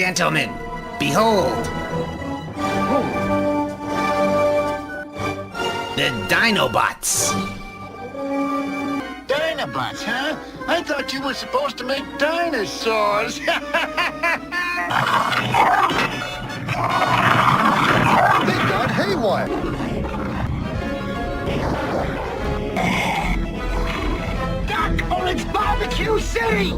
gentlemen, behold. The Dinobots. Dinobots, huh? I thought you were supposed to make dinosaurs. They got haywire. Doc, oh, it's Barbecue City!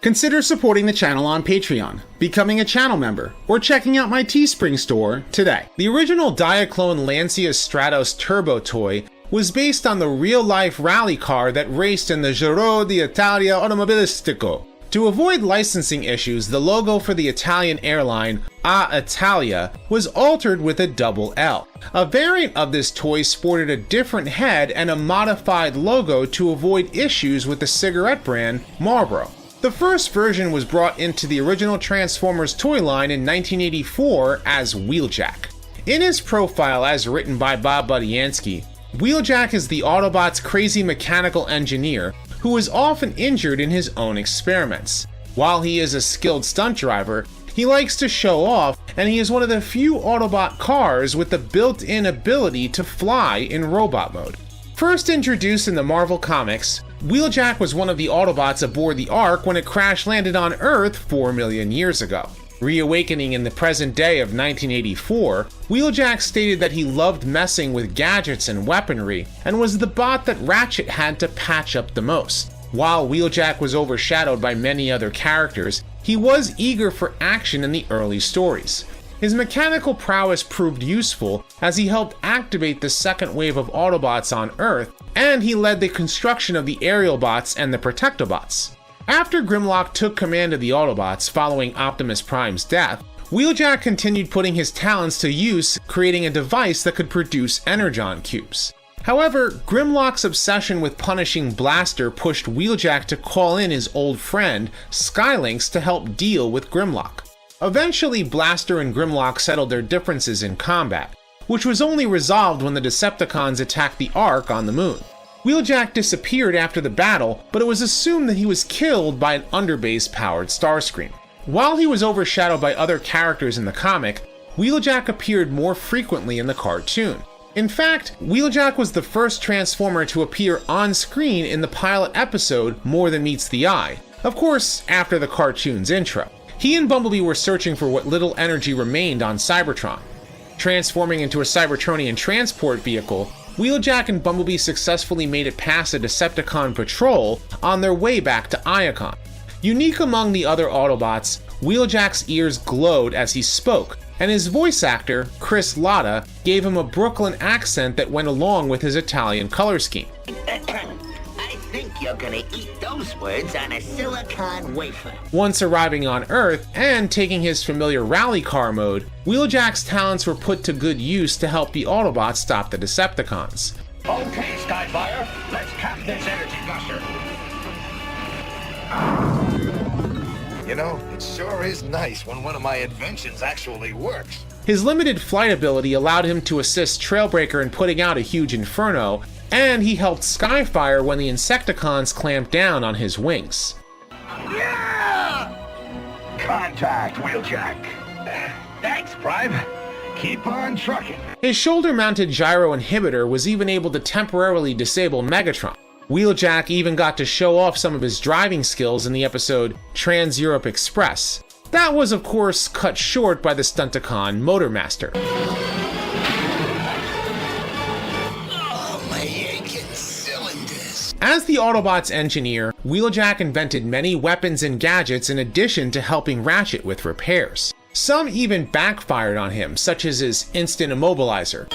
Consider supporting the channel on Patreon, becoming a channel member, or checking out my Teespring store today. The original Diaclone Lancia Stratos Turbo toy was based on the real-life rally car that raced in the Giro d'Italia Automobilistico. To avoid licensing issues, the logo for the Italian airline Italia was altered with a double L. A variant of this toy sported a different head and a modified logo to avoid issues with the cigarette brand Marlboro. The first version was brought into the original Transformers toy line in 1984 as Wheeljack. In his profile as written by Bob Budiansky, Wheeljack is the Autobot's crazy mechanical engineer who is often injured in his own experiments. While he is a skilled stunt driver, he likes to show off, and he is one of the few Autobot cars with the built-in ability to fly in robot mode. First introduced in the Marvel Comics, Wheeljack was one of the Autobots aboard the Ark when it crash-landed on Earth 4 million years ago. Reawakening in the present day of 1984, Wheeljack stated that he loved messing with gadgets and weaponry, and was the bot that Ratchet had to patch up the most. While Wheeljack was overshadowed by many other characters, he was eager for action in the early stories. His mechanical prowess proved useful as he helped activate the second wave of Autobots on Earth, and he led the construction of the Aerial Bots and the Protectobots. After Grimlock took command of the Autobots following Optimus Prime's death, Wheeljack continued putting his talents to use, creating a device that could produce Energon cubes. However, Grimlock's obsession with punishing Blaster pushed Wheeljack to call in his old friend, Skylynx, to help deal with Grimlock. Eventually, Blaster and Grimlock settled their differences in combat, which was only resolved when the Decepticons attacked the Ark on the moon. Wheeljack disappeared after the battle, but it was assumed that he was killed by an underbase-powered Starscream. While he was overshadowed by other characters in the comic, Wheeljack appeared more frequently in the cartoon. In fact, Wheeljack was the first Transformer to appear on screen in the pilot episode More Than Meets the Eye, of course after the cartoon's intro. He and Bumblebee were searching for what little energy remained on Cybertron. Transforming into a Cybertronian transport vehicle, Wheeljack and Bumblebee successfully made it past a Decepticon patrol on their way back to Iacon. Unique among the other Autobots, Wheeljack's ears glowed as he spoke, and his voice actor, Chris Latta, gave him a Brooklyn accent that went along with his Italian color scheme. I think you're gonna eat those words on a silicon wafer. Once arriving on Earth and taking his familiar rally car mode, Wheeljack's talents were put to good use to help the Autobots stop the Decepticons. Okay, Skyfire, let's cap this energy gusher. You know, it sure is nice when one of my inventions actually works. His limited flight ability allowed him to assist Trailbreaker in putting out a huge inferno, and he helped Skyfire when the Insecticons clamped down on his wings. Yeah! Contact, Wheeljack. Thanks, Prime. Keep on trucking. His shoulder-mounted gyro inhibitor was even able to temporarily disable Megatron. Wheeljack even got to show off some of his driving skills in the episode Trans-Europe Express. That was, of course, cut short by the Stunticon Motormaster. As the Autobots' engineer, Wheeljack invented many weapons and gadgets in addition to helping Ratchet with repairs. Some even backfired on him, such as his instant immobilizer,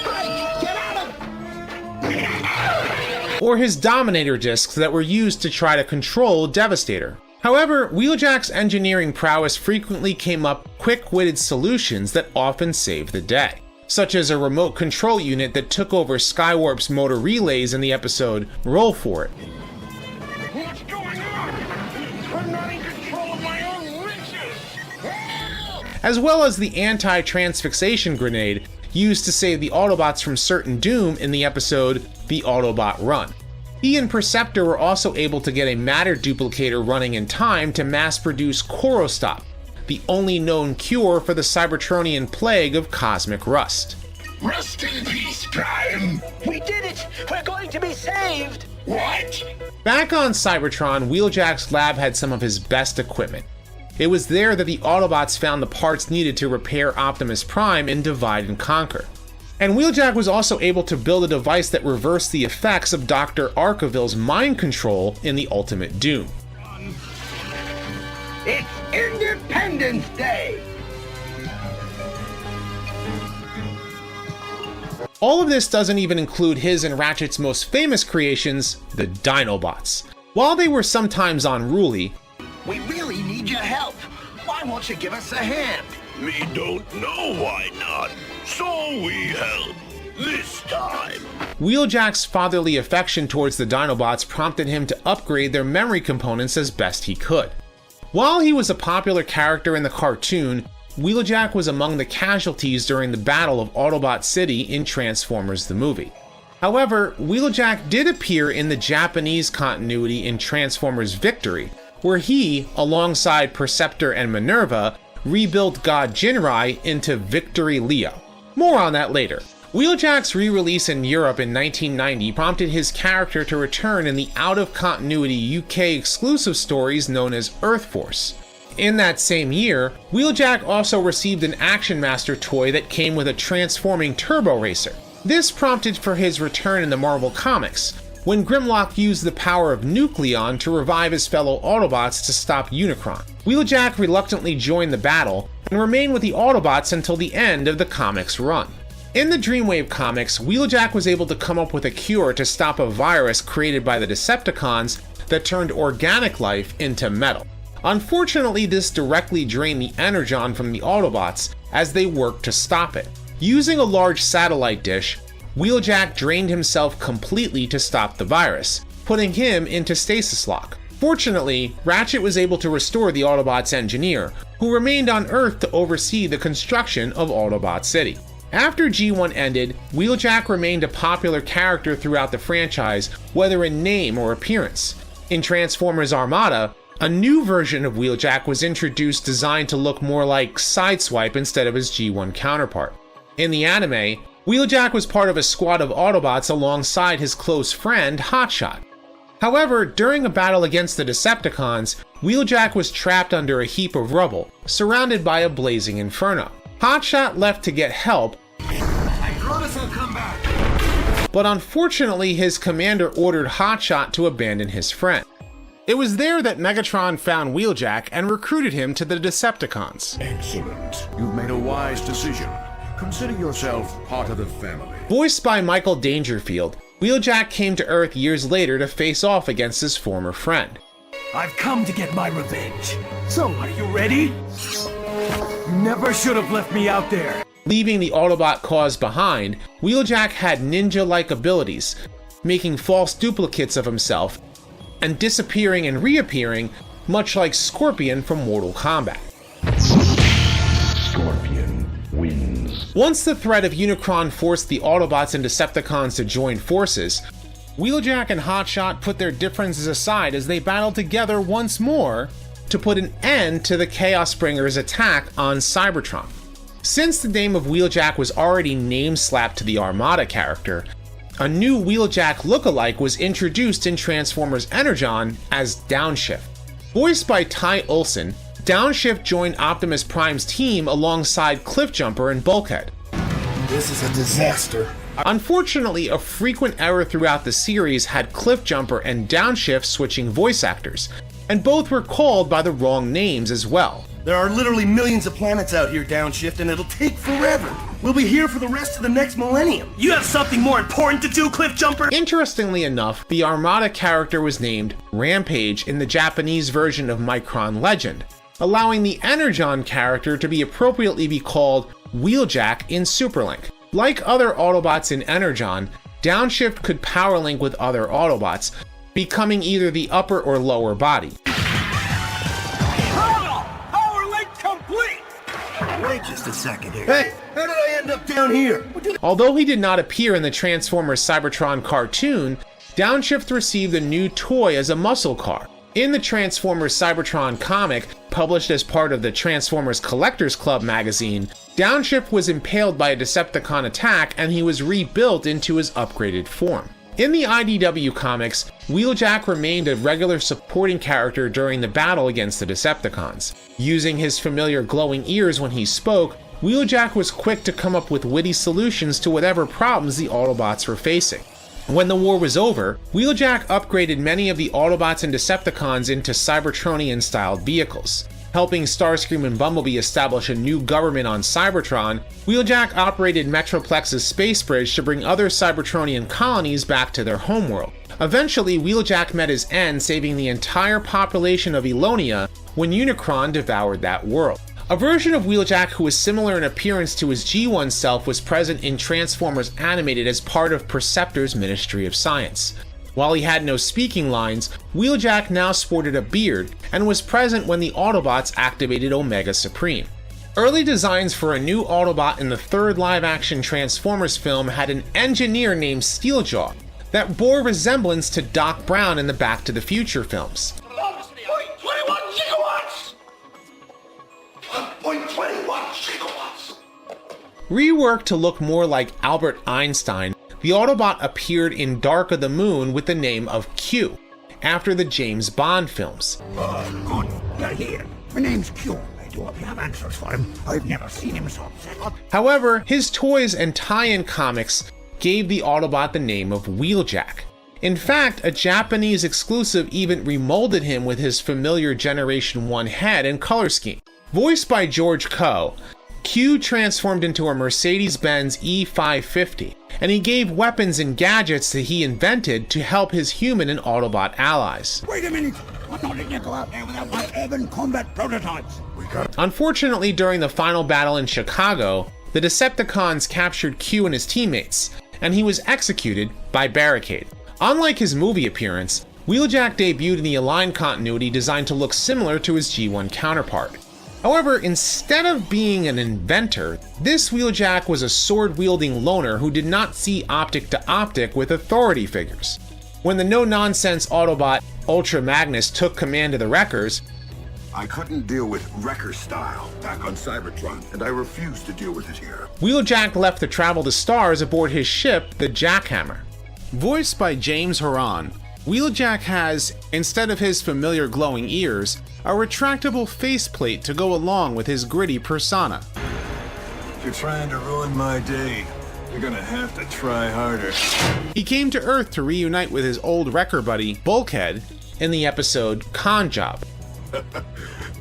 or his Dominator discs that were used to try to control Devastator. However, Wheeljack's engineering prowess frequently came up quick-witted solutions that often saved the day, such as a remote control unit that took over Skywarp's motor relays in the episode Roll For It. What's going on? I'm not in control of my own wrenches. As well as the anti-transfixation grenade used to save the Autobots from certain doom in the episode The Autobot Run. He and Perceptor were also able to get a matter duplicator running in time to mass-produce Korostop, the only known cure for the Cybertronian plague of cosmic rust. Rest in peace, Prime. We did it! We're going to be saved! What? Back on Cybertron, Wheeljack's lab had some of his best equipment. It was there that the Autobots found the parts needed to repair Optimus Prime in Divide and Conquer. And Wheeljack was also able to build a device that reversed the effects of Dr. Arkaville's mind control in the Ultimate Doom. It's Independence Day! All of this doesn't even include his and Ratchet's most famous creations, the Dinobots. While they were sometimes unruly, We really need your help. Why won't you give us a hand? Me don't know why not. So we help. This time. Wheeljack's fatherly affection towards the Dinobots prompted him to upgrade their memory components as best he could. While he was a popular character in the cartoon, Wheeljack was among the casualties during the Battle of Autobot City in Transformers the movie. However, Wheeljack did appear in the Japanese continuity in Transformers Victory, where he, alongside Perceptor and Minerva, rebuilt God Jinrai into Victory Leo. More on that later. Wheeljack's re-release in Europe in 1990 prompted his character to return in the out-of-continuity UK exclusive stories known as Earth Force. In that same year, Wheeljack also received an Action Master toy that came with a transforming Turbo Racer. This prompted for his return in the Marvel Comics, when Grimlock used the power of Nucleon to revive his fellow Autobots to stop Unicron. Wheeljack reluctantly joined the battle and remained with the Autobots until the end of the comics run. In the Dreamwave comics, Wheeljack was able to come up with a cure to stop a virus created by the Decepticons that turned organic life into metal. Unfortunately, this directly drained the energon from the Autobots as they worked to stop it. Using a large satellite dish, Wheeljack drained himself completely to stop the virus, putting him into stasis lock. Fortunately, Ratchet was able to restore the Autobots' engineer, who remained on Earth to oversee the construction of Autobot City. After G1 ended, Wheeljack remained a popular character throughout the franchise, whether in name or appearance. In Transformers Armada, a new version of Wheeljack was introduced designed to look more like Sideswipe instead of his G1 counterpart. In the anime, Wheeljack was part of a squad of Autobots alongside his close friend, Hotshot. However, during a battle against the Decepticons, Wheeljack was trapped under a heap of rubble, surrounded by a blazing inferno. Hotshot left to get help, I promise I'll come back. but unfortunately his commander ordered Hotshot to abandon his friend. It was there that Megatron found Wheeljack and recruited him to the Decepticons. Excellent. You've made a wise decision. Consider yourself part of the family. Voiced by Michael Dangerfield, Wheeljack came to Earth years later to face off against his former friend. I've come to get my revenge. So, are you ready? You never should have left me out there. Leaving the Autobot cause behind, Wheeljack had ninja-like abilities, making false duplicates of himself, and disappearing and reappearing, much like Scorpion from Mortal Kombat. Scorpion wins. Once the threat of Unicron forced the Autobots and Decepticons to join forces, Wheeljack and Hotshot put their differences aside as they battled together once more to put an end to the Chaos Bringers' attack on Cybertron. Since the name of Wheeljack was already name-slapped to the Armada character, a new Wheeljack lookalike was introduced in Transformers Energon as Downshift. Voiced by Ty Olsson, Downshift joined Optimus Prime's team alongside Cliffjumper and Bulkhead. This is a disaster. Unfortunately, a frequent error throughout the series had Cliffjumper and Downshift switching voice actors, and both were called by the wrong names as well. There are literally millions of planets out here, Downshift, and it'll take forever. We'll be here for the rest of the next millennium. You have something more important to do, Cliffjumper? Interestingly enough, the Armada character was named Rampage in the Japanese version of Micron Legend, allowing the Energon character to be appropriately be called Wheeljack in Superlink. Like other Autobots in Energon, Downshift could power link with other Autobots, becoming either the upper or lower body. Power link complete! Wait just a second here. Hey, how did I end end up down here? Although he did not appear in the Transformers Cybertron cartoon, Downshift received a new toy as a muscle car. In the Transformers Cybertron comic, published as part of the Transformers Collectors Club magazine, Downshift was impaled by a Decepticon attack and he was rebuilt into his upgraded form. In the IDW comics, Wheeljack remained a regular supporting character during the battle against the Decepticons. Using his familiar glowing ears when he spoke, Wheeljack was quick to come up with witty solutions to whatever problems the Autobots were facing. When the war was over, Wheeljack upgraded many of the Autobots and Decepticons into Cybertronian-styled vehicles. Helping Starscream and Bumblebee establish a new government on Cybertron, Wheeljack operated Metroplex's space bridge to bring other Cybertronian colonies back to their homeworld. Eventually, Wheeljack met his end, saving the entire population of Elonia when Unicron devoured that world. A version of Wheeljack who was similar in appearance to his G1 self was present in Transformers Animated as part of Perceptor's Ministry of Science. While he had no speaking lines, Wheeljack now sported a beard and was present when the Autobots activated Omega Supreme. Early designs for a new Autobot in the third live-action Transformers film had an engineer named Steeljaw that bore resemblance to Doc Brown in the Back to the Future films. 21 gigawatts! 1.21 gigawatts! Reworked to look more like Albert Einstein, the Autobot appeared in Dark of the Moon with the name of Q, after the James Bond films. Good, you're here. My name's Q. I do hope you have answers for him. I've never seen him so set up. However, his toys and tie-in comics gave the Autobot the name of Wheeljack. In fact, a Japanese exclusive even remolded him with his familiar Generation 1 head and color scheme. Voiced by George Coe, Q transformed into a Mercedes-Benz E550, and he gave weapons and gadgets that he invented to help his human and Autobot allies. Wait a minute! I'm not letting you go out there without my urban combat prototypes. Unfortunately, during the final battle in Chicago, the Decepticons captured Q and his teammates, and he was executed by Barricade. Unlike his movie appearance, Wheeljack debuted in the Aligned continuity designed to look similar to his G1 counterpart. However, instead of being an inventor, this Wheeljack was a sword-wielding loner who did not see optic to optic with authority figures. When the no-nonsense Autobot Ultra Magnus took command of the Wreckers, I couldn't deal with Wrecker style back on Cybertron, and I refused to deal with it here. Wheeljack left to travel the stars aboard his ship, the Jackhammer. Voiced by James Horan, Wheeljack has, instead of his familiar glowing ears, a retractable faceplate to go along with his gritty persona. If you're trying to ruin my day, you're gonna have to try harder. He came to Earth to reunite with his old wrecker buddy, Bulkhead, in the episode Con Job.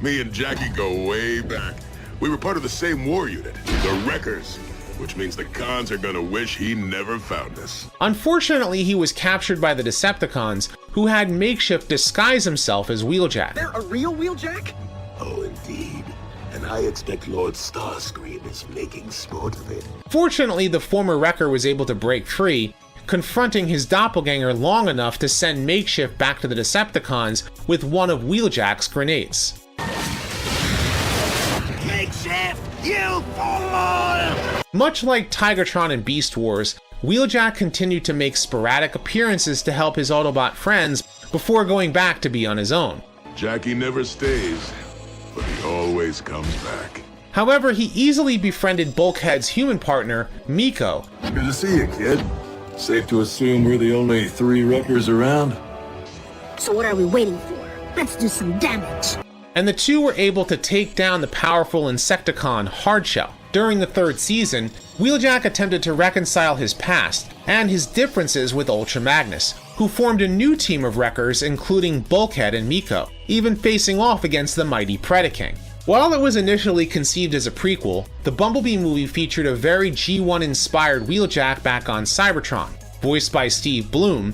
Me and Jackie go way back. We were part of the same war unit, the Wreckers, which means the cons are gonna wish he never found us. Unfortunately, he was captured by the Decepticons, who had Makeshift disguise himself as Wheeljack. They're a real Wheeljack? Oh, indeed. And I expect Lord Starscream is making sport of it. Fortunately, the former Wrecker was able to break free, confronting his doppelganger long enough to send Makeshift back to the Decepticons with one of Wheeljack's grenades. Makeshift, you fool! Much like Tigatron and Beast Wars, Wheeljack continued to make sporadic appearances to help his Autobot friends before going back to be on his own. Jackie never stays, but he always comes back. However, he easily befriended Bulkhead's human partner, Miko. Good to see you, kid. Safe to assume we're the only 3 Wreckers around? So what are we waiting for? Let's do some damage. And the two were able to take down the powerful Insecticon Hardshell. During the 3rd season, Wheeljack attempted to reconcile his past and his differences with Ultra Magnus, who formed a new team of Wreckers including Bulkhead and Miko, even facing off against the mighty Predaking. While it was initially conceived as a prequel, the Bumblebee movie featured a very G1-inspired Wheeljack back on Cybertron, voiced by Steve Bloom.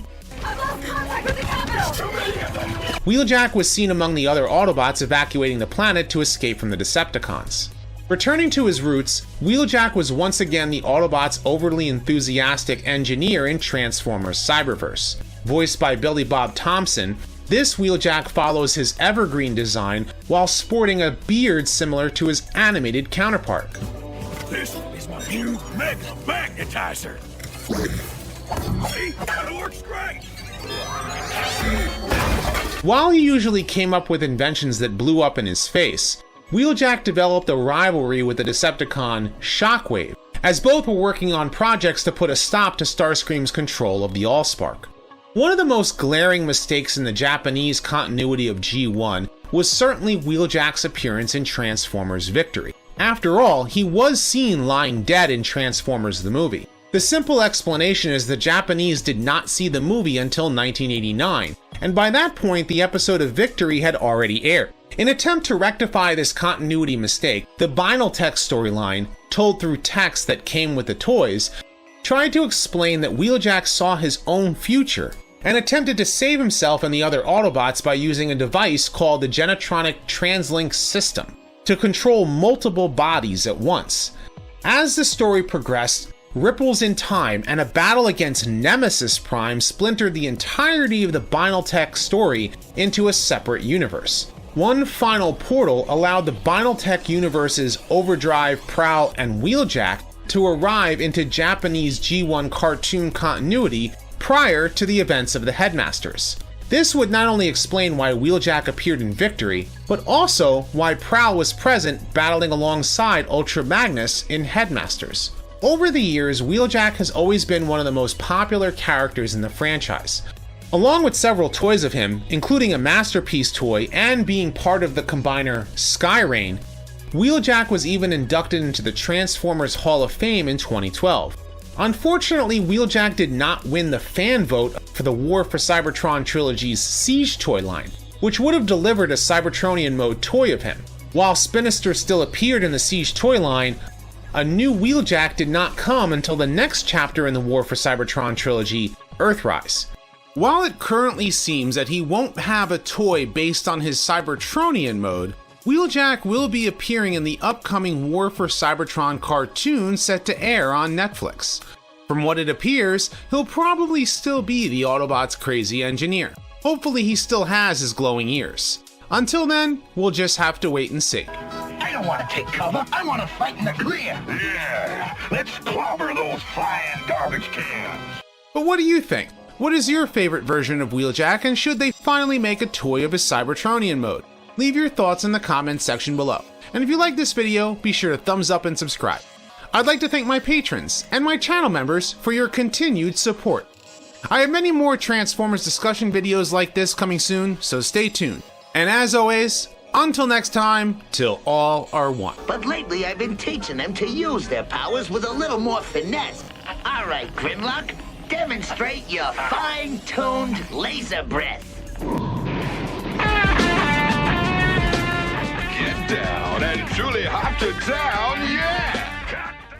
Wheeljack was seen among the other Autobots evacuating the planet to escape from the Decepticons. Returning to his roots, Wheeljack was once again the Autobots' overly enthusiastic engineer in Transformers Cyberverse. Voiced by Billy Bob Thompson, this Wheeljack follows his evergreen design while sporting a beard similar to his animated counterpart. This is my new Mega Magnetizer. See? That works great. While he usually came up with inventions that blew up in his face, Wheeljack developed a rivalry with the Decepticon Shockwave, as both were working on projects to put a stop to Starscream's control of the Allspark. One of the most glaring mistakes in the Japanese continuity of G1 was certainly Wheeljack's appearance in Transformers Victory. After all, he was seen lying dead in Transformers the movie. The simple explanation is the Japanese did not see the movie until 1989, and by that point the episode of Victory had already aired. In an attempt to rectify this continuity mistake, the Binaltech storyline, told through text that came with the toys, tried to explain that Wheeljack saw his own future and attempted to save himself and the other Autobots by using a device called the Genetronic Translink System to control multiple bodies at once. As the story progressed, ripples in time and a battle against Nemesis Prime splintered the entirety of the Binaltech story into a separate universe. One final portal allowed the Binaltech universe's Overdrive, Prowl, and Wheeljack to arrive into Japanese G1 cartoon continuity prior to the events of the Headmasters. This would not only explain why Wheeljack appeared in Victory, but also why Prowl was present battling alongside Ultra Magnus in Headmasters. Over the years, Wheeljack has always been one of the most popular characters in the franchise. Along with several toys of him, including a Masterpiece toy and being part of the combiner Skyrain, Wheeljack was even inducted into the Transformers Hall of Fame in 2012. Unfortunately, Wheeljack did not win the fan vote for the War for Cybertron trilogy's Siege toy line, which would have delivered a Cybertronian mode toy of him. While Spinister still appeared in the Siege toy line, a new Wheeljack did not come until the next chapter in the War for Cybertron trilogy, Earthrise. While it currently seems that he won't have a toy based on his Cybertronian mode, Wheeljack will be appearing in the upcoming War for Cybertron cartoon set to air on Netflix. From what it appears, he'll probably still be the Autobots' crazy engineer. Hopefully he still has his glowing ears. Until then, we'll just have to wait and see. I don't want to take cover. I want to fight in the clear. Yeah, let's clobber those flying garbage cans. But what do you think? What is your favorite version of Wheeljack, and should they finally make a toy of his Cybertronian mode? Leave your thoughts in the comments section below. And if you like this video, be sure to thumbs up and subscribe. I'd like to thank my patrons and my channel members for your continued support. I have many more Transformers discussion videos like this coming soon, so stay tuned. And as always, until next time, till all are one. But lately I've been teaching them to use their powers with a little more finesse. All right, Grimlock, demonstrate your fine-tuned laser breath. Get down and truly hop to town, yeah!